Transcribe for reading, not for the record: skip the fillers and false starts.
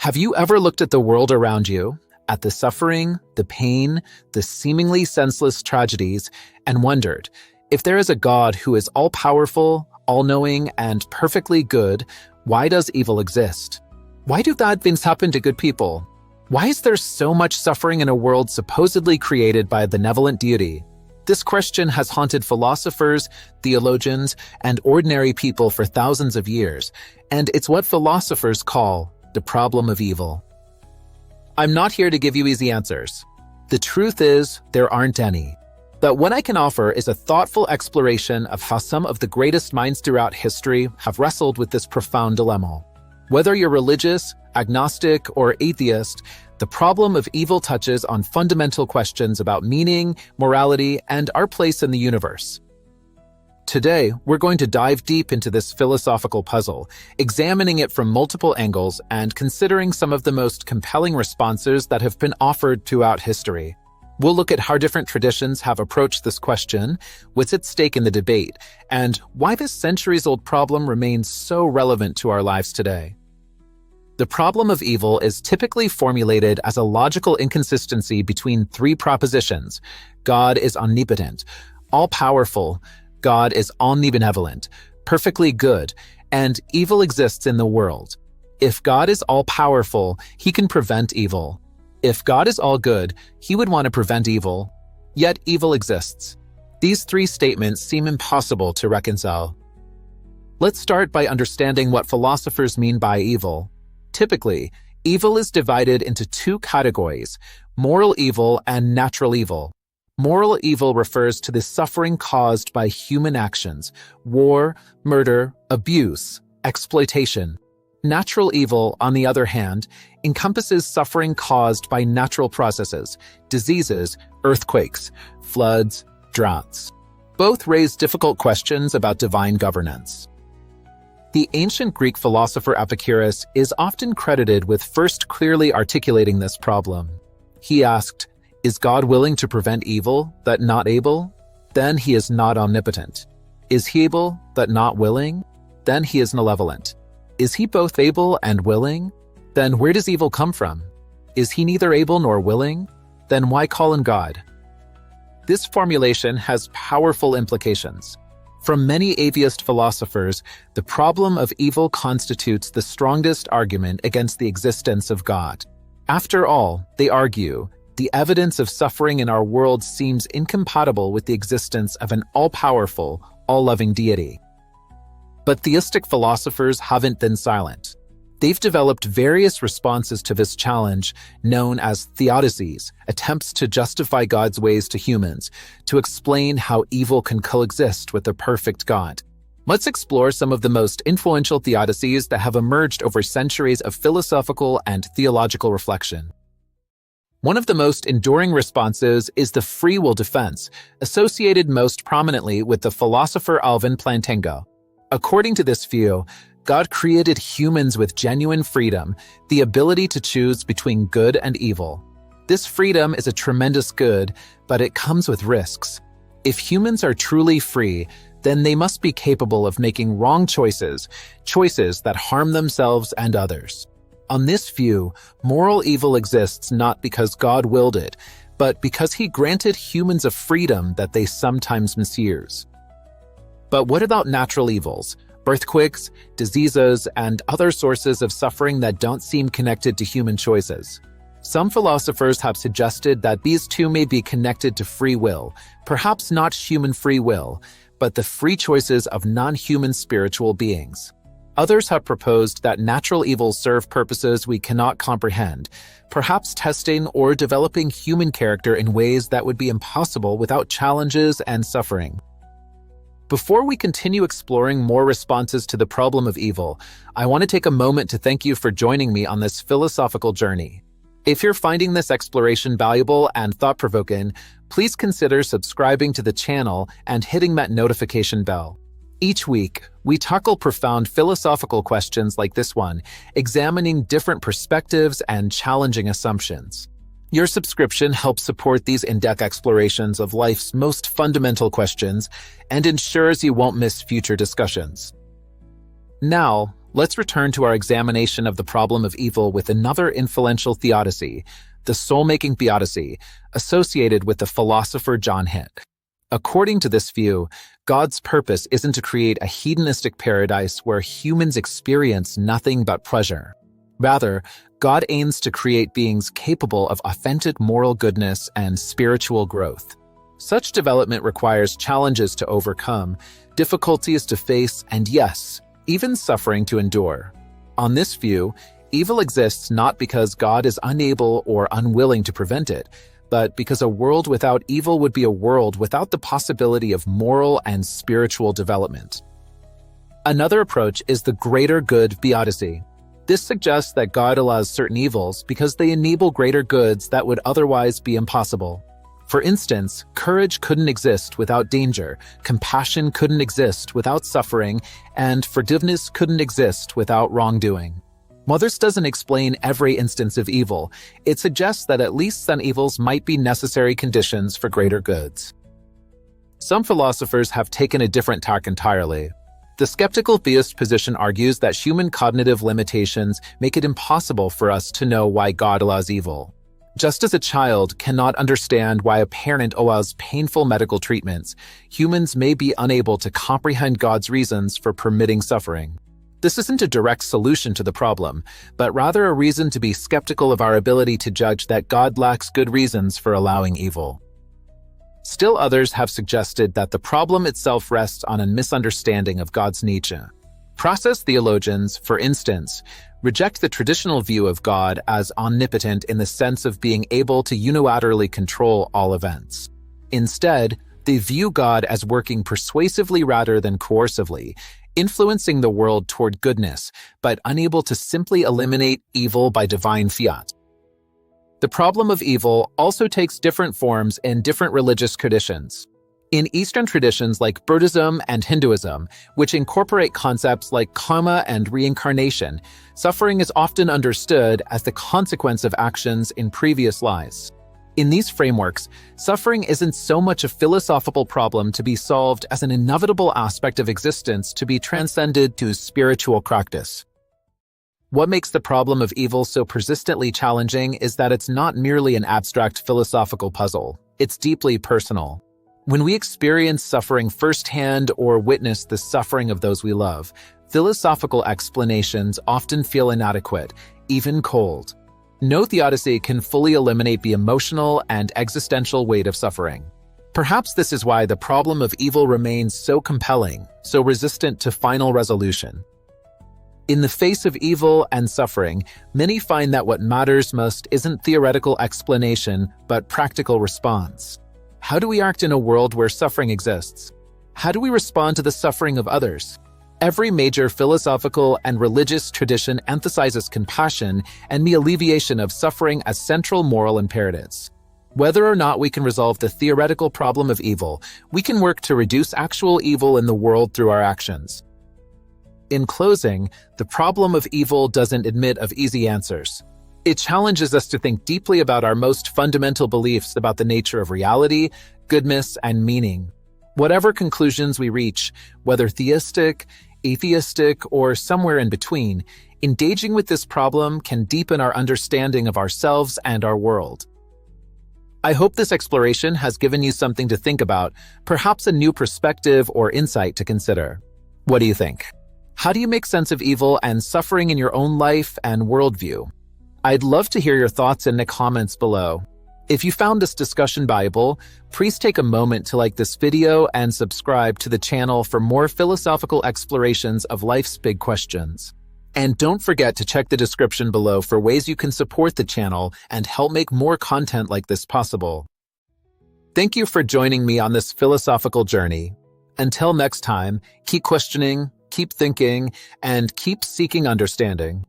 Have you ever looked at the world around you, at the suffering, the pain, the seemingly senseless tragedies, and wondered, if there is a God who is all-powerful, all-knowing, and perfectly good, why does evil exist? Why do bad things happen to good people? Why is there so much suffering in a world supposedly created by a benevolent deity? This question has haunted philosophers, theologians, and ordinary people for thousands of years, and it's what philosophers call the problem of evil. I'm not here to give you easy answers. The truth is, there aren't any. But what I can offer is a thoughtful exploration of how some of the greatest minds throughout history have wrestled with this profound dilemma. Whether you're religious, agnostic, or atheist, the problem of evil touches on fundamental questions about meaning, morality, and our place in the universe. Today, we're going to dive deep into this philosophical puzzle, examining it from multiple angles and considering some of the most compelling responses that have been offered throughout history. We'll look at how different traditions have approached this question, what's at stake in the debate, and why this centuries-old problem remains so relevant to our lives today. The problem of evil is typically formulated as a logical inconsistency between three propositions. God is omnipotent, all-powerful, God is omnibenevolent, perfectly good, and evil exists in the world. If God is all-powerful, he can prevent evil. If God is all good, he would want to prevent evil. Yet evil exists. These three statements seem impossible to reconcile. Let's start by understanding what philosophers mean by evil. Typically, evil is divided into two categories: moral evil and natural evil. Moral evil refers to the suffering caused by human actions: war, murder, abuse, exploitation. Natural evil, on the other hand, encompasses suffering caused by natural processes: diseases, earthquakes, floods, droughts. Both raise difficult questions about divine governance. The ancient Greek philosopher Epicurus is often credited with first clearly articulating this problem. He asked, "Is God willing to prevent evil, that not able? Then he is not omnipotent. Is he able, that not willing? Then he is malevolent. Is he both able and willing? Then where does evil come from? Is he neither able nor willing? Then why call on God?" This formulation has powerful implications. From many atheist philosophers, the problem of evil constitutes the strongest argument against the existence of God. After all, they argue, the evidence of suffering in our world seems incompatible with the existence of an all-powerful, all-loving deity. But theistic philosophers haven't been silent. They've developed various responses to this challenge, known as theodicies, attempts to justify God's ways to humans, to explain how evil can coexist with a perfect God. Let's explore some of the most influential theodicies that have emerged over centuries of philosophical and theological reflection. One of the most enduring responses is the free will defense, associated most prominently with the philosopher Alvin Plantinga. According to this view, God created humans with genuine freedom, the ability to choose between good and evil. This freedom is a tremendous good, but it comes with risks. If humans are truly free, then they must be capable of making wrong choices, choices that harm themselves and others. On this view, moral evil exists not because God willed it, but because he granted humans a freedom that they sometimes misuse. But what about natural evils? Earthquakes, diseases, and other sources of suffering that don't seem connected to human choices. Some philosophers have suggested that these two may be connected to free will, perhaps not human free will, but the free choices of non-human spiritual beings. Others have proposed that natural evils serve purposes we cannot comprehend, perhaps testing or developing human character in ways that would be impossible without challenges and suffering. Before we continue exploring more responses to the problem of evil, I want to take a moment to thank you for joining me on this philosophical journey. If you're finding this exploration valuable and thought-provoking, please consider subscribing to the channel and hitting that notification bell. Each week, we tackle profound philosophical questions like this one, examining different perspectives and challenging assumptions. Your subscription helps support these in-depth explorations of life's most fundamental questions and ensures you won't miss future discussions. Now, Let's return to our examination of the problem of evil with another influential theodicy, the soul-making theodicy, associated with the philosopher John Hick. According to this view, God's purpose isn't to create a hedonistic paradise where humans experience nothing but pleasure. Rather, God aims to create beings capable of authentic moral goodness and spiritual growth. Such development requires challenges to overcome, difficulties to face, and yes, even suffering to endure. On this view, evil exists not because God is unable or unwilling to prevent it, but because a world without evil would be a world without the possibility of moral and spiritual development. Another approach is the greater good theodicy. This suggests that God allows certain evils because they enable greater goods that would otherwise be impossible. For instance, courage couldn't exist without danger, compassion couldn't exist without suffering, and forgiveness couldn't exist without wrongdoing. While this doesn't explain every instance of evil, it suggests that at least some evils might be necessary conditions for greater goods. Some philosophers have taken a different tack entirely. The skeptical theist position argues that human cognitive limitations make it impossible for us to know why God allows evil. Just as a child cannot understand why a parent allows painful medical treatments, humans may be unable to comprehend God's reasons for permitting suffering. This isn't a direct solution to the problem, but rather a reason to be skeptical of our ability to judge that God lacks good reasons for allowing evil. Still others have suggested that the problem itself rests on a misunderstanding of God's nature. Process theologians, for instance, reject the traditional view of God as omnipotent in the sense of being able to unilaterally control all events. Instead, they view God as working persuasively rather than coercively, influencing the world toward goodness, but unable to simply eliminate evil by divine fiat. The problem of evil also takes different forms in different religious traditions. In Eastern traditions like Buddhism and Hinduism, which incorporate concepts like karma and reincarnation, suffering is often understood as the consequence of actions in previous lives. In these frameworks, suffering isn't so much a philosophical problem to be solved as an inevitable aspect of existence to be transcended to spiritual practice. What makes the problem of evil so persistently challenging is that it's not merely an abstract philosophical puzzle. It's deeply personal. When we experience suffering firsthand or witness the suffering of those we love, philosophical explanations often feel inadequate, even cold. No theodicy can fully eliminate the emotional and existential weight of suffering. Perhaps this is why the problem of evil remains so compelling, so resistant to final resolution. In the face of evil and suffering, many find that what matters most isn't theoretical explanation, but practical response. How do we act in a world where suffering exists? How do we respond to the suffering of others? Every major philosophical and religious tradition emphasizes compassion and the alleviation of suffering as central moral imperatives. Whether or not we can resolve the theoretical problem of evil, we can work to reduce actual evil in the world through our actions. In closing, the problem of evil doesn't admit of easy answers. It challenges us to think deeply about our most fundamental beliefs about the nature of reality, goodness, and meaning. Whatever conclusions we reach, whether theistic, atheistic, or somewhere in between, engaging with this problem can deepen our understanding of ourselves and our world. I hope this exploration has given you something to think about, perhaps a new perspective or insight to consider. What do you think? How do you make sense of evil and suffering in your own life and worldview? I'd love to hear your thoughts in the comments below. If you found this discussion valuable, please take a moment to like this video and subscribe to the channel for more philosophical explorations of life's big questions. And don't forget to check the description below for ways you can support the channel and help make more content like this possible. Thank you for joining me on this philosophical journey. Until next time, keep questioning, keep thinking, and keep seeking understanding.